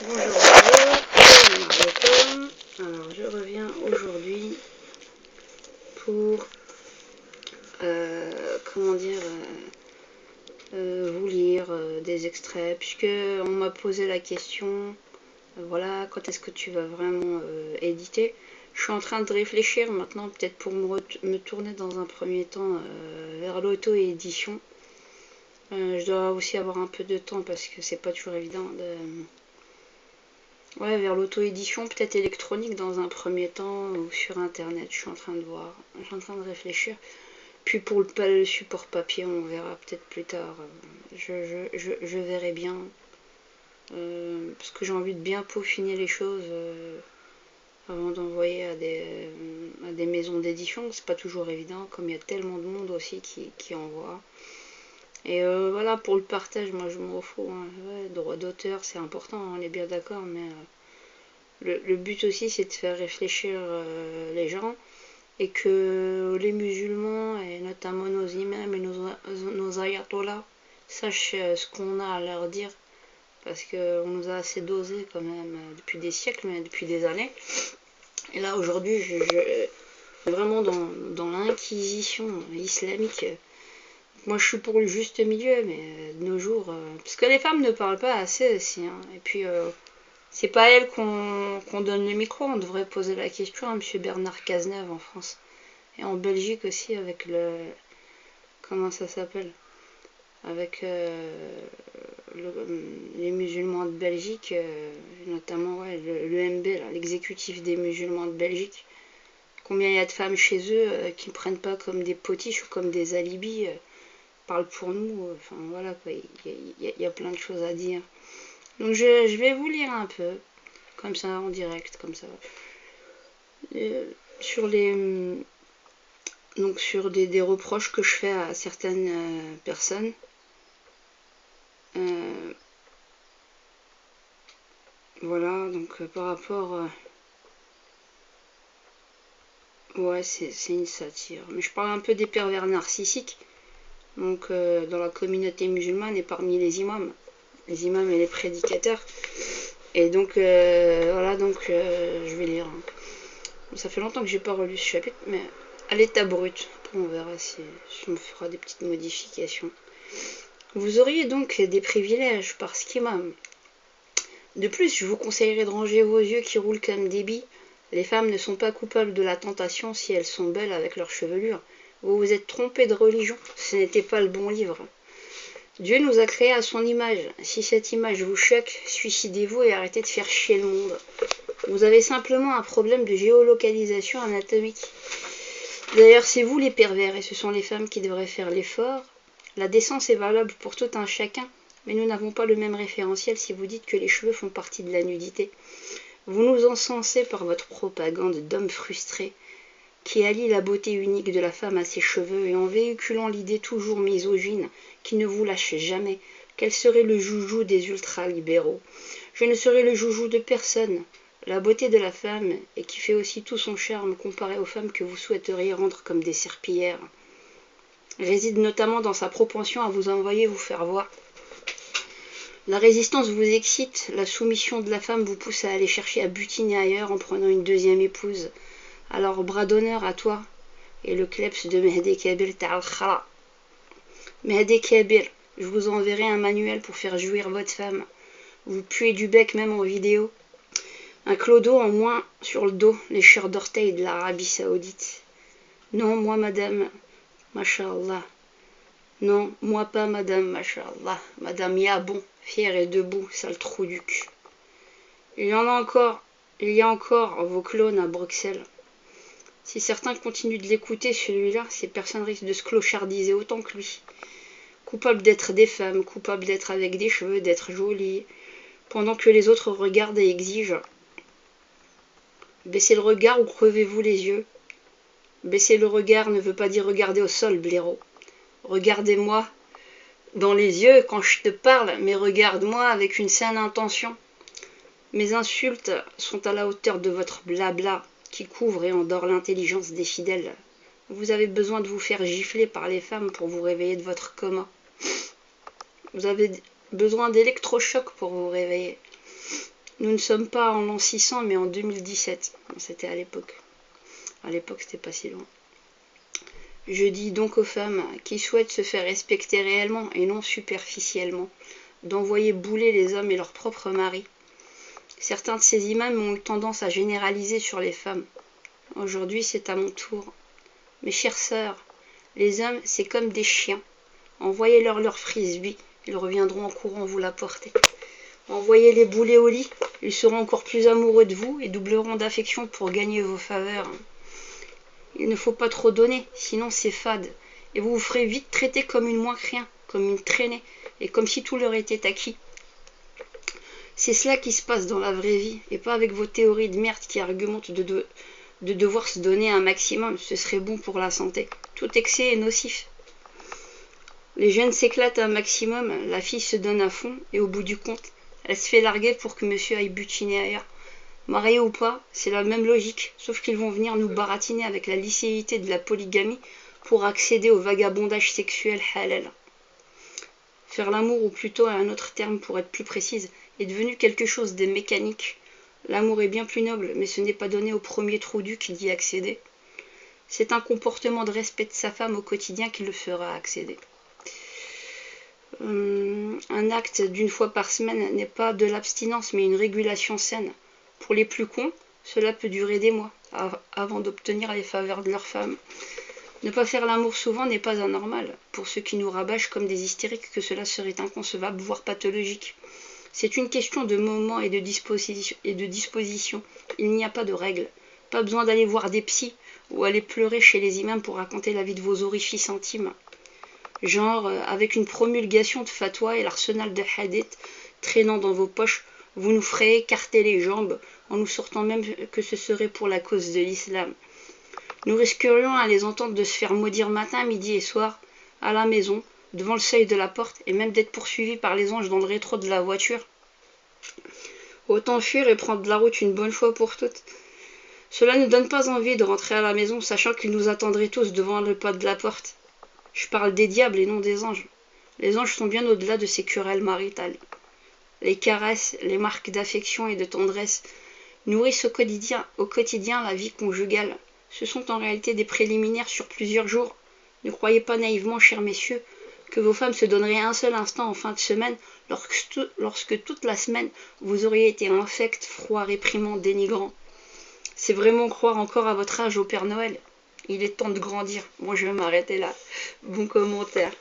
Bonjour, bonjour, alors je reviens aujourd'hui pour comment dire vous lire des extraits, puisque on m'a posé la question, voilà, quand est-ce que tu vas vraiment éditer. Je suis en train de réfléchir maintenant, peut-être pour me tourner dans un premier temps vers l'auto-édition. Je dois aussi avoir un peu de temps parce que c'est pas toujours évident de... Ouais, vers l'auto-édition, peut-être électronique dans un premier temps, ou sur internet, je suis en train de voir, je suis en train de réfléchir. Puis pour le support papier, on verra peut-être plus tard, je verrai bien, parce que j'ai envie de bien peaufiner les choses avant d'envoyer à des maisons d'édition. C'est pas toujours évident, comme il y a tellement de monde aussi qui envoie. Et voilà, pour le partage, moi je m'en fous, hein. Ouais, droit d'auteur c'est important, on est bien d'accord, mais le but aussi c'est de faire réfléchir les gens, et que les musulmans, et notamment nos imams et nos ayatollahs, sachent ce qu'on a à leur dire, parce qu'on nous a assez dosé quand même depuis des siècles, mais depuis des années. Et là aujourd'hui, je vraiment dans l'inquisition islamique. Moi je suis pour le juste milieu, mais de nos jours, parce que les femmes ne parlent pas assez aussi, hein. Et puis c'est pas à elles qu'on donne le micro, on devrait poser la question à M. Bernard Cazeneuve en France. Et en Belgique aussi, avec le... Comment ça s'appelle, avec les musulmans de Belgique, notamment ouais, l'EMB, l'exécutif des musulmans de Belgique. Combien il y a de femmes chez eux qui ne prennent pas comme des potiches ou comme des alibis, parlent pour nous, enfin voilà quoi, il y a plein de choses à dire. Donc je vais vous lire un peu, comme ça, en direct, comme ça, sur les... Donc sur des reproches que je fais à certaines personnes. Voilà, donc par rapport... ouais, c'est une satire. Mais je parle un peu des pervers narcissiques, donc dans la communauté musulmane et parmi les imams et les prédicateurs. Et donc voilà, donc je vais lire. Ça fait longtemps que j'ai pas relu ce chapitre, mais à l'état brut. Après on verra si on fera des petites modifications. Vous auriez donc des privilèges parce qu'imam. De plus, je vous conseillerais de ranger vos yeux qui roulent comme des billes. Les femmes ne sont pas coupables de la tentation si elles sont belles avec leur chevelure. Vous vous êtes trompé de religion, ce n'était pas le bon livre. Dieu nous a créés à son image. Si cette image vous choque, suicidez-vous et arrêtez de faire chier le monde. Vous avez simplement un problème de géolocalisation anatomique. D'ailleurs, c'est vous les pervers et ce sont les femmes qui devraient faire l'effort. La décence est valable pour tout un chacun, mais nous n'avons pas le même référentiel si vous dites que les cheveux font partie de la nudité. Vous nous encensez par votre propagande d'homme frustré, qui allie la beauté unique de la femme à ses cheveux et en véhiculant l'idée toujours misogyne, qui ne vous lâche jamais, qu'elle serait le joujou des ultra-libéraux. Je ne serai le joujou de personne. La beauté de la femme, et qui fait aussi tout son charme comparé aux femmes que vous souhaiteriez rendre comme des serpillères, réside notamment dans sa propension à vous envoyer vous faire voir. La résistance vous excite, la soumission de la femme vous pousse à aller chercher à butiner ailleurs en prenant une deuxième épouse. Alors bras d'honneur à toi et le kleps de Mehdi Kabir Ta'al Khala. Mehdi Kabir, je vous enverrai un manuel pour faire jouir votre femme. Vous puez du bec même en vidéo. Un clodo en moins sur le dos, lécheur d'orteils de l'Arabie Saoudite. Non, moi madame, Masha'Allah. Non, moi pas madame, Masha'Allah. Madame Yabon, fière et debout, sale trou du cul. Il y a encore vos clones à Bruxelles. Si certains continuent de l'écouter, celui-là, ces personnes risquent de se clochardiser autant que lui. Coupable d'être des femmes, coupable d'être avec des cheveux, d'être jolies, pendant que les autres regardent et exigent. Baissez le regard ou crevez-vous les yeux. Baisser le regard ne veut pas dire regarder au sol, blaireau. Regardez-moi dans les yeux quand je te parle, mais regarde-moi avec une saine intention. Mes insultes sont à la hauteur de votre blabla qui couvre et endort l'intelligence des fidèles. Vous avez besoin de vous faire gifler par les femmes pour vous réveiller de votre coma. Vous avez besoin d'électrochocs pour vous réveiller. Nous ne sommes pas en l'an 600, mais en 2017. C'était à l'époque. À l'époque, c'était pas si loin. Je dis donc aux femmes qui souhaitent se faire respecter réellement et non superficiellement, d'envoyer bouler les hommes et leurs propres maris. Certains de ces imams ont eu tendance à généraliser sur les femmes. Aujourd'hui, c'est à mon tour. Mes chères sœurs, les hommes, c'est comme des chiens. Envoyez-leur leur frisbee, ils reviendront en courant vous l'apporter. Envoyez-les bouler au lit, ils seront encore plus amoureux de vous et doubleront d'affection pour gagner vos faveurs. Il ne faut pas trop donner, sinon c'est fade, et vous vous ferez vite traiter comme une moins que rien, comme une traînée, et comme si tout leur était acquis. C'est cela qui se passe dans la vraie vie, et pas avec vos théories de merde qui argumentent de devoir se donner un maximum, ce serait bon pour la santé. Tout excès est nocif. Les jeunes s'éclatent un maximum, la fille se donne à fond, et au bout du compte, elle se fait larguer pour que monsieur aille butiner ailleurs. Mariés ou pas, c'est la même logique, sauf qu'ils vont venir nous baratiner avec la licéité de la polygamie pour accéder au vagabondage sexuel halal. Faire l'amour, ou plutôt un autre terme pour être plus précise, est devenu quelque chose de mécanique. L'amour est bien plus noble, mais ce n'est pas donné au premier trou du qui d'y accéder. C'est un comportement de respect de sa femme au quotidien qui le fera accéder. Un acte d'une fois par semaine n'est pas de l'abstinence, mais une régulation saine. Pour les plus cons, cela peut durer des mois, avant d'obtenir les faveurs de leur femme. Ne pas faire l'amour souvent n'est pas anormal, pour ceux qui nous rabâchent comme des hystériques que cela serait inconcevable, voire pathologique. C'est une question de moment et de disposition. Il n'y a pas de règle. Pas besoin d'aller voir des psys ou aller pleurer chez les imams pour raconter la vie de vos orifices intimes. Genre, avec une promulgation de fatwa et l'arsenal de hadith traînant dans vos poches, vous nous ferez écarter les jambes en nous sortant même que ce serait pour la cause de l'islam. Nous risquerions à les entendre de se faire maudire matin, midi et soir, à la maison, devant le seuil de la porte, et même d'être poursuivis par les anges dans le rétro de la voiture. Autant fuir et prendre la route une bonne fois pour toutes. Cela ne donne pas envie de rentrer à la maison, sachant qu'ils nous attendraient tous devant le pas de la porte. Je parle des diables et non des anges. Les anges sont bien au-delà de ces querelles maritales. Les caresses, les marques d'affection et de tendresse nourrissent au quotidien la vie conjugale. Ce sont en réalité des préliminaires sur plusieurs jours. Ne croyez pas naïvement, chers messieurs, que vos femmes se donneraient un seul instant en fin de semaine lorsque toute la semaine vous auriez été infect, froid, réprimant, dénigrant. C'est vraiment croire encore à votre âge au Père Noël. Il est temps de grandir. Moi, je vais m'arrêter là. Bon commentaire.